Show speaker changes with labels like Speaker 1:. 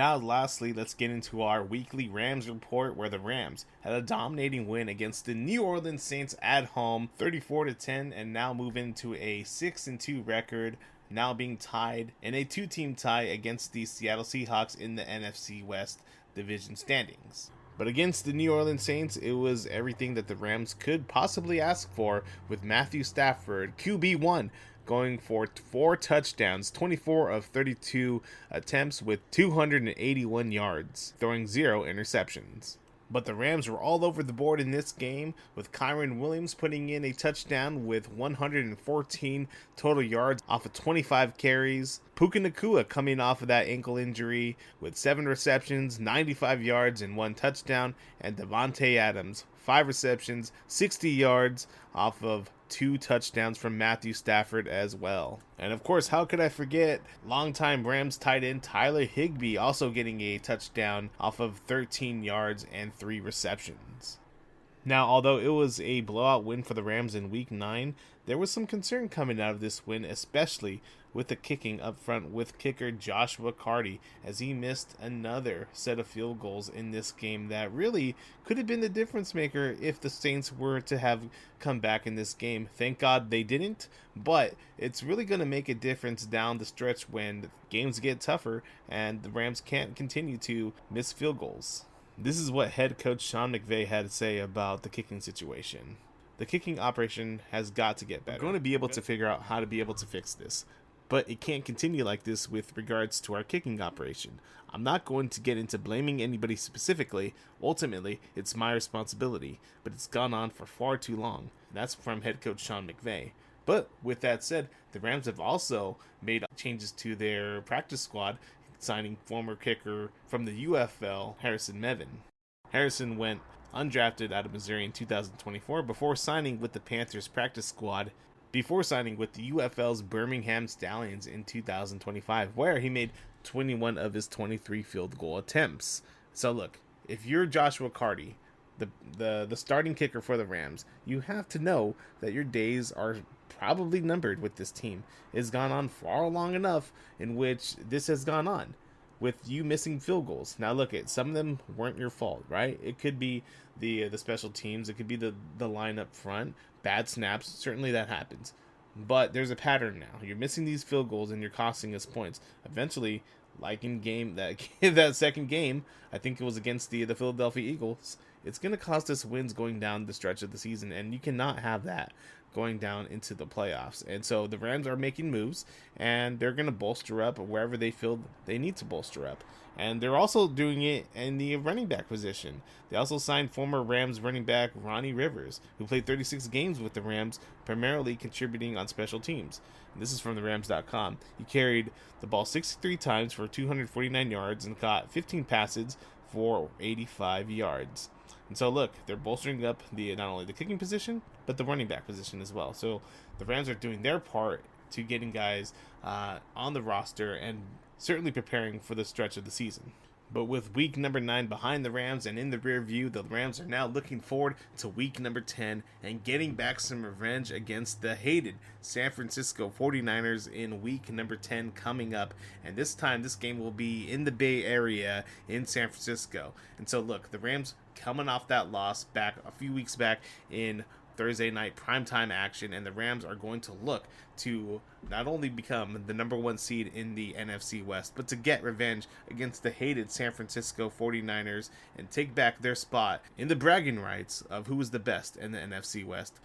Speaker 1: Now, lastly, let's get into our weekly Rams report, where the Rams had a dominating win against the New Orleans Saints at home, 34-10, and now move into a 6-2 record, now being tied in a two-team tie against the Seattle Seahawks in the NFC West division standings. But against the New Orleans Saints, it was everything that the Rams could possibly ask for, with Matthew Stafford, QB1, going for 4 touchdowns, 24 of 32 attempts with 281 yards, throwing 0 interceptions. But the Rams were all over the board in this game, with Kyron Williams putting in a touchdown with 114 total yards off of 25 carries. Puka Nacua coming off of that ankle injury with 7 receptions, 95 yards, and 1 touchdown. And Devontae Adams, 5 receptions, 60 yards off of 2 touchdowns from Matthew Stafford as well. And of course, how could I forget longtime Rams tight end Tyler Higbee also getting a touchdown off of 13 yards and 3 receptions. Now, although it was a blowout win for the Rams in Week 9, there was some concern coming out of this win, especially with the kicking up front with kicker Joshua Carty, as he missed another set of field goals in this game that really could have been the difference maker if the Saints were to have come back in this game. Thank God they didn't, but it's really going to make a difference down the stretch when games get tougher and the Rams can't continue to miss field goals. This is what head coach Sean McVay had to say about the kicking situation. The kicking operation has got to get better. We're going to be able to figure out how to be able to fix this, but it can't continue like this with regards to our kicking operation. I'm not going to get into blaming anybody specifically. Ultimately, it's my responsibility, but it's gone on for far too long. That's from head coach Sean McVay. But with that said, the Rams have also made changes to their practice squad, signing former kicker from the UFL, Harrison Mevin. Harrison went undrafted out of Missouri in 2024 before signing with the Panthers practice squad, before signing with the UFL's Birmingham Stallions in 2025, where he made 21 of his 23 field goal attempts. So look, if you're Joshua Carty, the starting kicker for the Rams, you have to know that your days are probably numbered with this team. It's gone on far long enough in which this has gone on, with you missing field goals. Now look, some of them weren't your fault, right? It could be the special teams, it could be the line up front, bad snaps, certainly that happens. But there's a pattern now. You're missing these field goals and you're costing us points. Eventually, like in game that second game, I think it was against the Philadelphia Eagles, it's going to cost us wins going down the stretch of the season, and you cannot have that going down into the playoffs. And so the Rams are making moves, and they're going to bolster up wherever they feel they need to bolster up. And they're also doing it in the running back position. They also signed former Rams running back Ronnie Rivers, who played 36 games with the Rams, primarily contributing on special teams. And this is from the Rams.com. He carried the ball 63 times for 249 yards and caught 15 passes for 85 yards. And so look, they're bolstering up not only the kicking position, but the running back position as well. So the Rams are doing their part to getting guys on the roster and certainly preparing for the stretch of the season. But with week number 9 behind the Rams and in the rear view, the Rams are now looking forward to week number 10 and getting back some revenge against the hated San Francisco 49ers in week number 10 coming up. And this time, this game will be in the Bay Area in San Francisco. And so look, the Rams coming off that loss back a few weeks back in Thursday night primetime action, and the Rams are going to look to not only become the number 1 seed in the NFC West, but to get revenge against the hated San Francisco 49ers and take back their spot in the bragging rights of who is the best in the NFC West.